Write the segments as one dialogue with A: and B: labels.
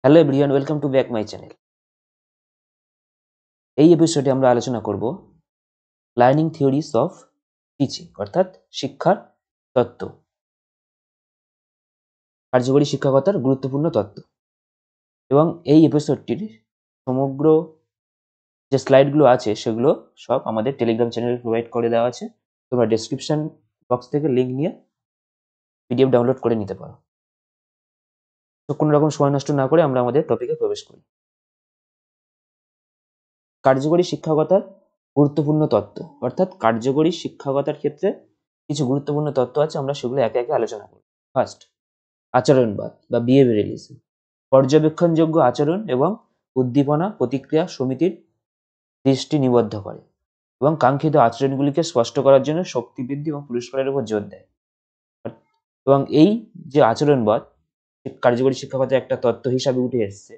A: Hello everyone, welcome to back my channel. এই এপিসোডে আমরা আলোচনা করব লার্নিং থিওরিজ অফ টিচিং, অর্থাৎ শিক্ষার তত্ত্ব, কার্যকরী শিক্ষকতার গুরুত্বপূর্ণ তত্ত্ব। এবং এই এপিসোডটির সমগ্র যে স্লাইডগুলো আছে সেগুলো সব আমাদের টেলিগ্রাম চ্যানেলে প্রোভাইড করে দেওয়া আছে। তোমরা ডেসক্রিপশন বক্স থেকে লিঙ্ক নিয়ে পিডিএফ ডাউনলোড করে নিতে পারো। তো কোনো রকম সময় নষ্ট না করে আমরা আমাদের টপিকে প্রবেশ করি। কার্যকরী শিক্ষকতার গুরুত্বপূর্ণ তত্ত্ব, অর্থাৎ কার্যকরী শিক্ষকতার ক্ষেত্রে কিছু গুরুত্বপূর্ণ তত্ত্ব আছে, আমরা সেগুলো একে একে আলোচনা করব। ফার্স্ট, আচরণবাদ বা বিহেভিয়ারালিজম। পর্যবেক্ষণযোগ্য আচরণ এবং উদ্দীপনা প্রতিক্রিয়া সমিতির দৃষ্টি নিবদ্ধ করে এবং কাঙ্ক্ষিত আচরণগুলিকে স্পষ্ট করার জন্য শক্তি বৃদ্ধি এবং পুরস্কারের উপর জোর দেয়। এবং এই যে আচরণবাদ কার্যকরী শিক্ষকতার একটা তত্ত্ব হিসাবে উঠে এসেছে,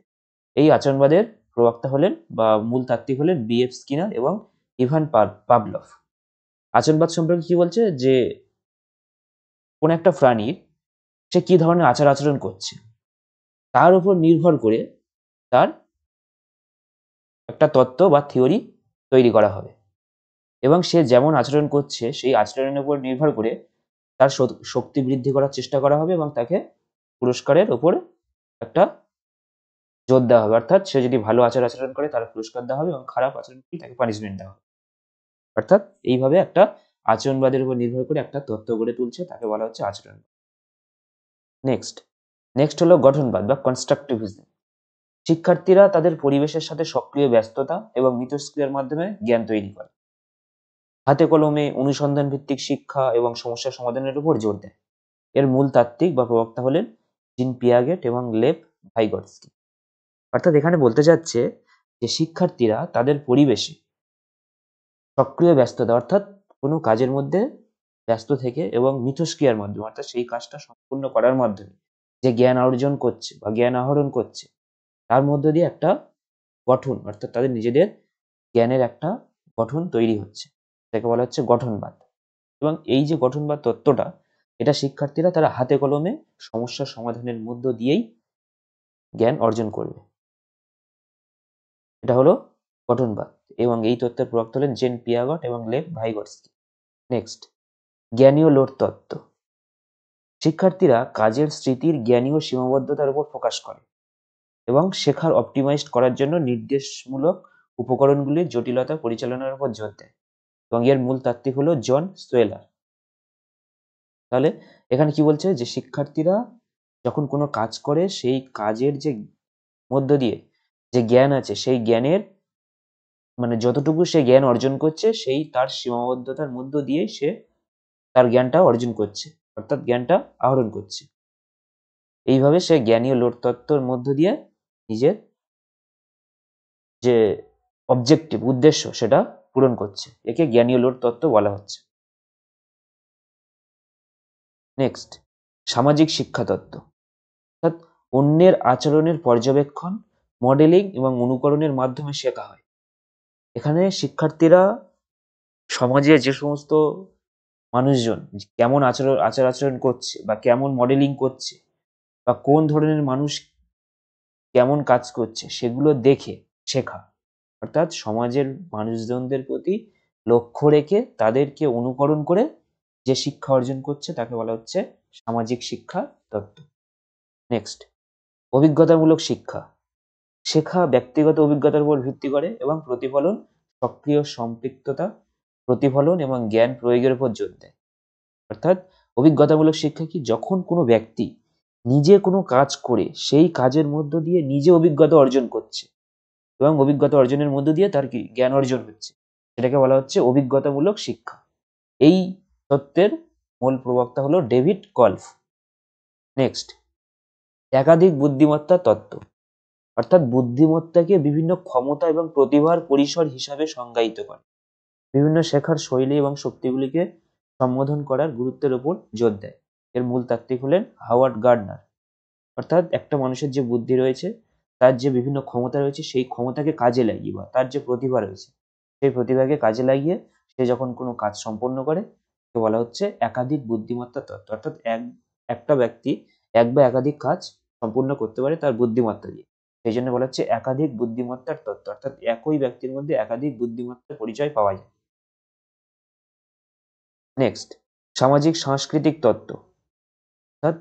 A: এই আচরণবাদের প্রবক্তা হলেন বা মূল তাত্ত্বিক হলেন B.F. স্কিনার এবং ইভান পাভলভ। আচরণবাদ সম্পর্কে কি বলছে, যে কোন একটা প্রাণীর সে কি ধরনের আচার আচরণ করছে তার উপর নির্ভর করে তার একটা তত্ত্ব বা থিওরি তৈরি করা হবে। এবং সে যেমন আচরণ করছে সেই আচরণের উপর নির্ভর করে তার শক্তি বৃদ্ধি করার চেষ্টা করা হবে এবং তাকে পুরস্কারের উপর একটা জোর দেওয়া হবে। অর্থাৎ সে যদি ভালো আচরণ করে তার পুরস্কার দেওয়া হবে এবং খারাপ আচরণ করলে তাকে পানিশমেন্ট দেওয়া হবে। অর্থাৎ এইভাবে একটা আচরণবাদের উপর নির্ভর করে একটা তত্ত্ব গড়ে তুলছে, তাকে বলা হচ্ছে আচরণ। নেক্সট হলো গঠনবাদ বা কনস্ট্রাকটিভিজম। শিক্ষার্থীরা তাদের পরিবেশের সাথে সক্রিয় ব্যস্ততা এবং মিথস্ক্রিয়ার মাধ্যমে জ্ঞান তৈরি করে। হাতে কলমে অনুসন্ধান ভিত্তিক শিক্ষা এবং সমস্যা সমাধানের উপর জোর দেয়। এর মূল তাত্ত্বিক বা প্রবক্তা হলেন জিন পিয়াগেট এবং লেভ ভাইগটস্কি। অর্থাৎ এখানে বলতে চাচ্ছে যে শিক্ষার্থীরা তাদের পরিবেশে সক্রিয় ব্যস্ততা, অর্থাৎ কোনো কাজের মধ্যে ব্যস্ত থেকে এবং মিথস্ক্রিয়ার মাধ্যমে, অর্থাৎ সেই কাজটা সম্পূর্ণ করার মাধ্যমে যে জ্ঞান অর্জন করছে বা জ্ঞান আহরণ করছে তার মধ্য দিয়ে একটা গঠন, অর্থাৎ তাদের নিজেদের জ্ঞানের একটা গঠন তৈরি হচ্ছে, যাকে বলা হচ্ছে গঠনবাদ। এবং এই যে গঠনবাদ তত্ত্বটা, এটা শিক্ষার্থীরা তারা হাতে কলমে সমস্যা সমাধানের মধ্য দিয়েই জ্ঞান অর্জন করবে। এটা হলো গঠনবাদ এবং এই তত্ত্বের প্রবক্তা হলেন জেন পিয়াগট এবং লেভ ভাইগটস্কি। নেক্সট, জ্ঞানীয় লোড তত্ত্ব। শিক্ষার্থীরা কাজের স্মৃতির জ্ঞানীয় সীমাবদ্ধতার উপর ফোকাস করে এবং শেখার অপটিমাইজড করার জন্য নির্দেশমূলক উপকরণগুলির জটিলতা পরিচালনার উপর জোর দেয় এবং এর মূল তাত্ত্বিক হলো জন সোয়েলার। তাহলে এখানে কি বলছে, যে শিক্ষার্থীরা যখন কোনো কাজ করে সেই কাজের যে মধ্য দিয়ে যে জ্ঞান আছে সেই জ্ঞানের মানে যতটুকু সে জ্ঞান অর্জন করছে সেই তার সীমাবদ্ধতার মধ্য দিয়ে সে তার জ্ঞানটা অর্জন করছে, অর্থাৎ জ্ঞানটা আহরণ করছে। এইভাবে সে জ্ঞানীয় লোড তত্ত্বর মধ্য দিয়ে নিজের যে অবজেক্টিভ উদ্দেশ্য সেটা পূরণ করছে। একে জ্ঞানীয় লোড তত্ত্ব বলা হচ্ছে। নেক্সট, সামাজিক শিক্ষা তত্ত্ব, অর্থাৎ অন্যের আচরণের পর্যবেক্ষণ, মডেলিং এবং অনুকরণের মাধ্যমে শেখা হয়। এখানে শিক্ষার্থীরা সমাজে যে সমস্ত মানুষজন কেমন আচার আচরণ করছে বা কেমন মডেলিং করছে বা কোন ধরনের মানুষ কেমন কাজ করছে সেগুলো দেখে শেখা। অর্থাৎ সমাজের মানুষজনদের প্রতি লক্ষ্য রেখে তাদেরকে অনুকরণ করে যে শিক্ষা অর্জন করছে তাকে বলা হচ্ছে সামাজিক শিক্ষা তত্ত্ব। নেক্সট, অভিজ্ঞতামূলক শিক্ষা। শেখা ব্যক্তিগত অভিজ্ঞতার উপর ভিত্তি করে এবং প্রতিফলন, সক্রিয় সম্পৃক্ততা, প্রতিফলন এবং জ্ঞান প্রয়োগের উপর জোর দেয়। অর্থাৎ অভিজ্ঞতামূলক শিক্ষা কি, যখন কোনো ব্যক্তি নিজে কোনো কাজ করে সেই কাজের মধ্য দিয়ে নিজে অভিজ্ঞতা অর্জন করছে এবং অভিজ্ঞতা অর্জনের মধ্য দিয়ে তার কি জ্ঞান অর্জন হচ্ছে, সেটাকে বলা হচ্ছে অভিজ্ঞতামূলক শিক্ষা। এই তত্ত্বের মূল প্রবক্তা হলো ডেভিড কলফ। নেক্সট, একাধিক বুদ্ধিমত্তা তত্ত্ব, অর্থাৎ বুদ্ধিমত্তাকে বিভিন্ন ক্ষমতা এবং প্রতিভার পরিসর হিসাবে সংজ্ঞায়িত করে। বিভিন্ন শেখার শৈলী এবং শক্তিগুলিকে সম্বোধন করার গুরুত্বের উপর জোর দেয়। এর মূল তাত্ত্বিক হলেন হাওয়ার্ড গার্ডনার। অর্থাৎ একটা মানুষের যে বুদ্ধি রয়েছে, তার যে বিভিন্ন ক্ষমতা রয়েছে, সেই ক্ষমতাকে কাজে লাগিয়ে বা তার যে প্রতিভা রয়েছে সেই প্রতিভাকে কাজে লাগিয়ে সে যখন কোনো কাজ সম্পন্ন করে তাকে বলা হচ্ছে একাধিক বুদ্ধিমত্তা তত্ত্ব। অর্থাৎ একটা ব্যক্তি এক বা একাধিক কাজ সম্পূর্ণ করতে পারে তার বুদ্ধিমত্তা দিয়ে। সেই জন্য বলা হচ্ছে একাধিক বুদ্ধিমত্তার তত্ত্ব, অর্থাৎ একই ব্যক্তির মধ্যে একাধিক বুদ্ধিমত্তার পরিচয় পাওয়া যায়। নেক্সট, সামাজিক সাংস্কৃতিক তত্ত্ব, অর্থাৎ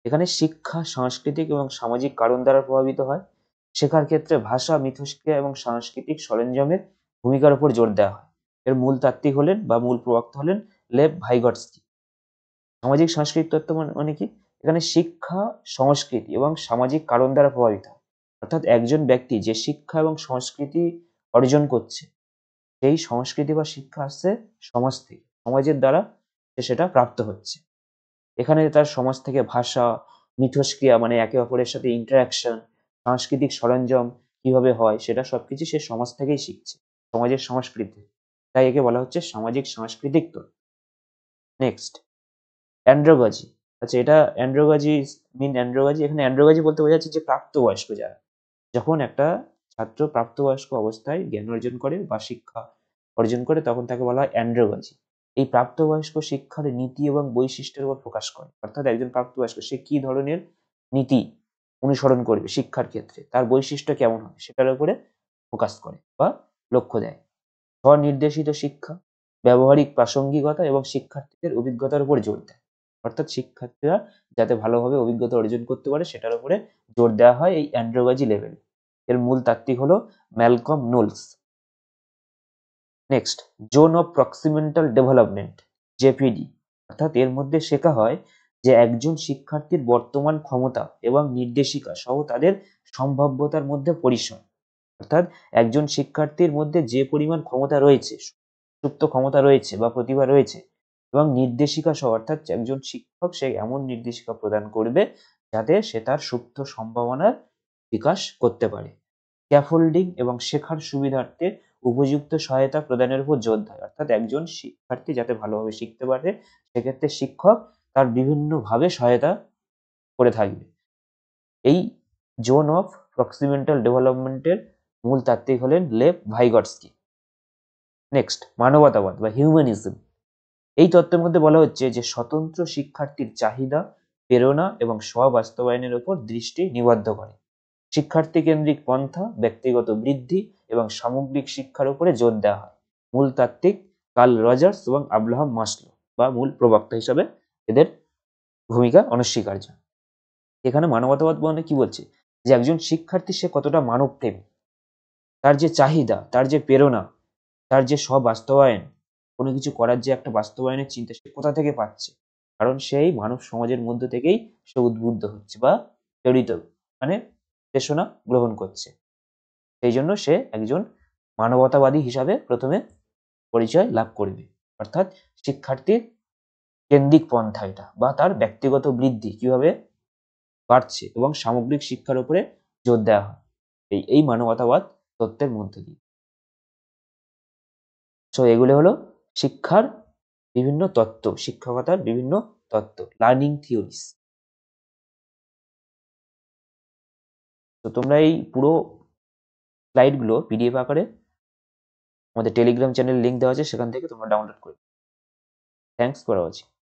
A: এখানে শিক্ষা সাংস্কৃতিক এবং সামাজিক কারণ দ্বারা প্রভাবিত হয়। শেখার ক্ষেত্রে ভাষা, মিথস্ক্রিয়া এবং সাংস্কৃতিক সরঞ্জামের ভূমিকার উপর জোর দেওয়া হয়। এর মূল তাত্ত্বিক হলেন বা মূল প্রবক্তা হলেন লেভ ভাইগটস্কি। সামাজিক সাংস্কৃতিক তত্ত্ব মানে কি? এখানে শিক্ষা, সংস্কৃতি এবং সামাজিক কারণ দ্বারা প্রভাবিত হয়। অর্থাৎ একজন ব্যক্তি যে শিক্ষা এবং সংস্কৃতি অর্জন করছে, সেই সংস্কৃতি বা শিক্ষা আসছে সমাজ থেকে, সমাজের দ্বারা সে সেটা প্রাপ্ত হচ্ছে। এখানে তার সমাজ থেকে ভাষা, মিথস্ক্রিয়া মানে একে অপরের সাথে ইন্টারাকশন, সাংস্কৃতিক সরঞ্জাম কিভাবে হয় সেটা সবকিছু সে সমাজ থেকেই শিখছে, সমাজের সংস্কৃতি। তাই একে বলা হচ্ছে সামাজিক সাংস্কৃতিক তত্ত্ব। নেক্সট, অ্যান্ড্রোগজি। আচ্ছা, এটা অ্যান্ড্রোগজি অ্যান্ড্রোগজি, এখানে অ্যান্ড্রোগজি বলতে বোঝাচ্ছে যে প্রাপ্তবয়স্ক যারা। যখন একটা ছাত্র প্রাপ্তবয়স্ক অবস্থায় জ্ঞান অর্জন করে বা শিক্ষা অর্জন করে তখন তাকে বলা হয় অ্যান্ড্রোগজি। এই প্রাপ্তবয়স্ক শিক্ষার নীতি এবং বৈশিষ্ট্যের উপর প্রকাশ করে। অর্থাৎ একজন প্রাপ্তবয়স্ক সে কি ধরনের নীতি অনুসরণ করবে শিক্ষার ক্ষেত্রে, তার বৈশিষ্ট্য কেমন হয় সেটার উপরে ফোকাস করে বা লক্ষ্য দেয়। স্বনির্দেশিত শিক্ষা, ব্যবহারিক প্রাসঙ্গিকতা এবং শিক্ষার্থীদের অভিজ্ঞতার উপর জোর দেয়। অর্থাৎ শিক্ষার্থীরা যাতে ভালোভাবে অভিজ্ঞতা অর্জন করতে পারে সেটার উপরে জোর দেওয়া হয় এই অ্যান্ড্রোগজি লেভেলে। এর মূল তাত্ত্বিক হলো Malcolm Knowles. Next, zone of proximal development, ZPD. অর্থাৎ এর মধ্যে শেখা হয় যে একজন শিক্ষার্থীর বর্তমান ক্ষমতা এবং নির্দেশিকা সহ তাদের সম্ভাব্যতার মধ্যে পরিসর। অর্থাৎ একজন শিক্ষার্থীর মধ্যে যে পরিমাণ ক্ষমতা রয়েছে, সুপ্ত ক্ষমতা রয়েছে বা প্রতিভা রয়েছে, এবং নির্দেশিকা সহ, অর্থাৎ একজন শিক্ষক সে এমন নির্দেশিকা প্রদান করবে যাতে সে তার সুপ্ত সম্ভাবনার বিকাশ করতে পারে। স্ক্যাফোল্ডিং এবং শেখার সুবিধার্থে উপযুক্ত সহায়তা প্রদানের উপর জোর দেয়। অর্থাৎ একজন শিক্ষার্থী যাতে ভালোভাবে শিখতে পারে সেক্ষেত্রে শিক্ষক তার বিভিন্নভাবে সহায়তা করে থাকবে। এই জোন অফ প্রক্সিমেন্টাল ডেভেলপমেন্টের মূল তাত্ত্বিক হলেন লেভ ভাইগটস্কি। নেক্সট, মানবতাবাদ বা হিউম্যানিজম। এই তত্ত্বের মধ্যে বলা হচ্ছে যে স্বতন্ত্র শিক্ষার্থীর চাহিদা, প্রেরণা এবং স্ব-বাস্তবায়নের উপর দৃষ্টি নিবদ্ধ করে। শিক্ষার্থী কেন্দ্রিক পন্থা, ব্যক্তিগত বৃদ্ধি এবং সামগ্রিক শিক্ষার উপরে জোর দেওয়া হয়। মূল তাত্ত্বিক কার্ল রজার্স এবং আব্রাহাম মাসলো বা মূল প্রবক্তা হিসাবে এদের ভূমিকা অনস্বীকার্য। এখানে মানবতাবাদ মানে কি বলছে? যে একজন শিক্ষার্থী সে কতটা মানবপ্রেমী, তার যে চাহিদা, তার যে প্রেরণা, তার যে স্ব-বাস্তবায়ন, কোনো কিছু করার যে একটা বাস্তবায়নের চিন্তা সে কোথা থেকে পাচ্ছে? কারণ সেই মানব সমাজের মধ্য থেকেই সে উদ্বুদ্ধ হচ্ছে বা প্রেরিত মানে নির্দেশনা গ্রহণ করছে। সেই জন্য সে একজন মানবতাবাদী হিসাবে প্রথমে পরিচয় লাভ করবে। অর্থাৎ শিক্ষার্থীর কেন্দ্রিক পন্থা এটা, বা তার ব্যক্তিগত বৃদ্ধি কিভাবে বাড়ছে এবং সামগ্রিক শিক্ষার উপরে জোর দেওয়া হয় এই মানবতাবাদ তত্ত্বের মধ্যে দিয়ে। সো এগুলো হলো শিক্ষার বিভিন্ন তত্ত্ব, শিক্ষকতার বিভিন্ন তত্ত্ব, লার্নিং থিওরিস। তো তোমরা এই পুরো স্লাইডগুলো পিডিএফ আকারে আমাদের টেলিগ্রাম চ্যানেল লিঙ্ক দেওয়া আছে, সেখান থেকে তোমরা ডাউনলোড করবে। Thanks for watching.